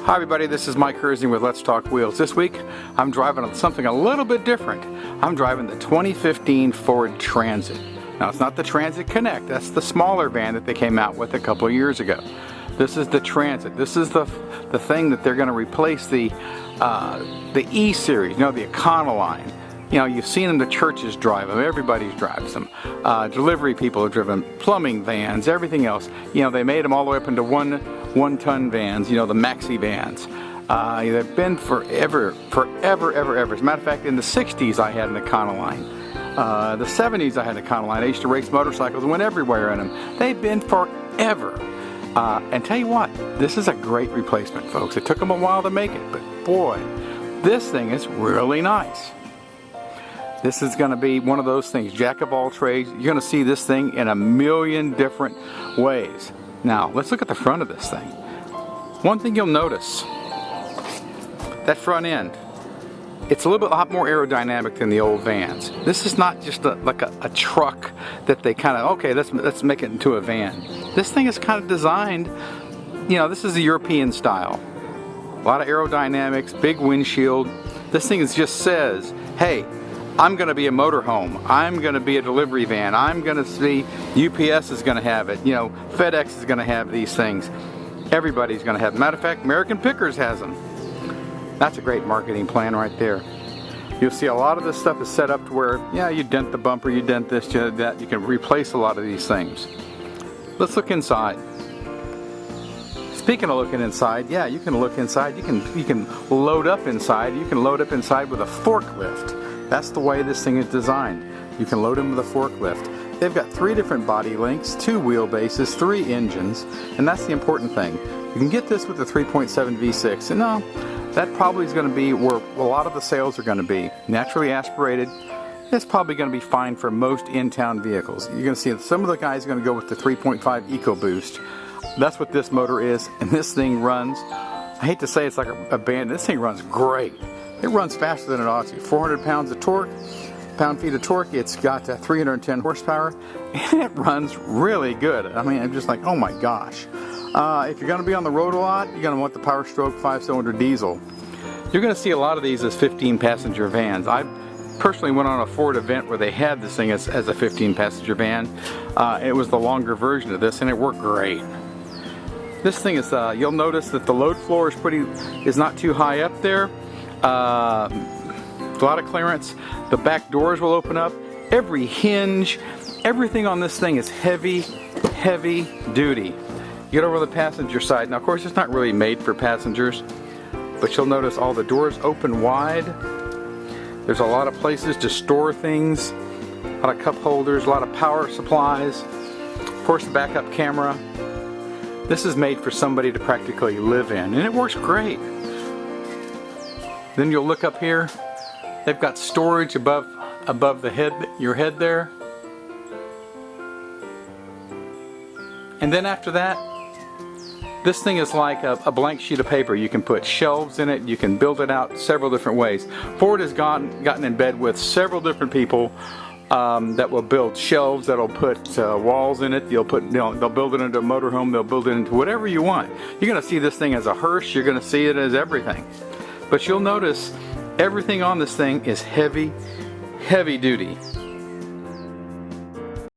Hi everybody, this is Mike Herzing with Let's Talk Wheels. This week I'm driving something a little bit different. I'm driving the 2015 Ford Transit. Now it's not the Transit Connect, that's the smaller van that they came out with a couple of years ago. This is the Transit. This is the thing that they're going to replace the E-Series, the Econoline. You've seen them, the churches drive them, everybody drives them. Delivery people have driven plumbing vans, everything else. They made them all the way up into one-ton vans, the maxi vans. They've been forever. As a matter of fact, in the 60s I had an Econoline. The 70s I had an Econoline. I used to race motorcycles and went everywhere in them. They've been forever. And tell you what, this is a great replacement, folks. It took them a while to make it, but boy, this thing is really nice. This is going to be one of those things, jack of all trades. You're going to see this thing in a million different ways. Now, let's look at the front of this thing. One thing you'll notice, that front end, it's a lot more aerodynamic than the old vans. This is not just like a truck that they kind of, okay, let's make it into a van. This thing is kind of designed, this is the European style. A lot of aerodynamics, big windshield. This thing just says, hey, I'm going to be a motorhome. I'm going to be a delivery van. I'm going to see UPS is going to have it. FedEx is going to have these things. Everybody's going to have them. Matter of fact, American Pickers has them. That's a great marketing plan right there. You'll see a lot of this stuff is set up to where, you dent the bumper, you dent this, you dent that. You can replace a lot of these things. Let's look inside. Speaking of looking inside, you can look inside. You can load up inside. You can load up inside with a forklift. That's the way this thing is designed. You can load them with a forklift. They've got 3 different body lengths, 2 wheelbases, 3 engines, and that's the important thing. You can get this with the 3.7 V6, and that probably is going to be where a lot of the sales are going to be. Naturally aspirated, it's probably going to be fine for most in-town vehicles. You're going to see some of the guys are going to go with the 3.5 EcoBoost. That's what this motor is, and this thing runs, I hate to say it's like a band, this thing runs great. It runs faster than it ought to. 400 pounds of torque, pound-feet of torque. It's got 310 horsepower, and it runs really good. I mean, I'm just like, oh my gosh. If you're going to be on the road a lot, you're going to want the Power Stroke 5-cylinder diesel. You're going to see a lot of these as 15-passenger vans. I personally went on a Ford event where they had this thing as a 15-passenger van. It was the longer version of this, and it worked great. This thing is, you'll notice that the load floor is not too high up there. A lot of clearance. The back doors will open up. Every hinge, everything on this thing is heavy duty. Get over the passenger side. Now, of course, it's not really made for passengers, but you'll notice all the doors open wide. There's a lot of places to store things, a lot of cup holders, a lot of power supplies. Of course, the backup camera. This is made for somebody to practically live in, and it works great. Then you'll look up here. They've got storage above the head, your head there. And then after that, this thing is like a blank sheet of paper. You can put shelves in it. You can build it out several different ways. Ford has gotten in bed with several different people that will build shelves, that'll put walls in it. They'll build it into a motorhome. They'll build it into whatever you want. You're going to see this thing as a hearse. You're going to see it as everything. But you'll notice everything on this thing is heavy duty.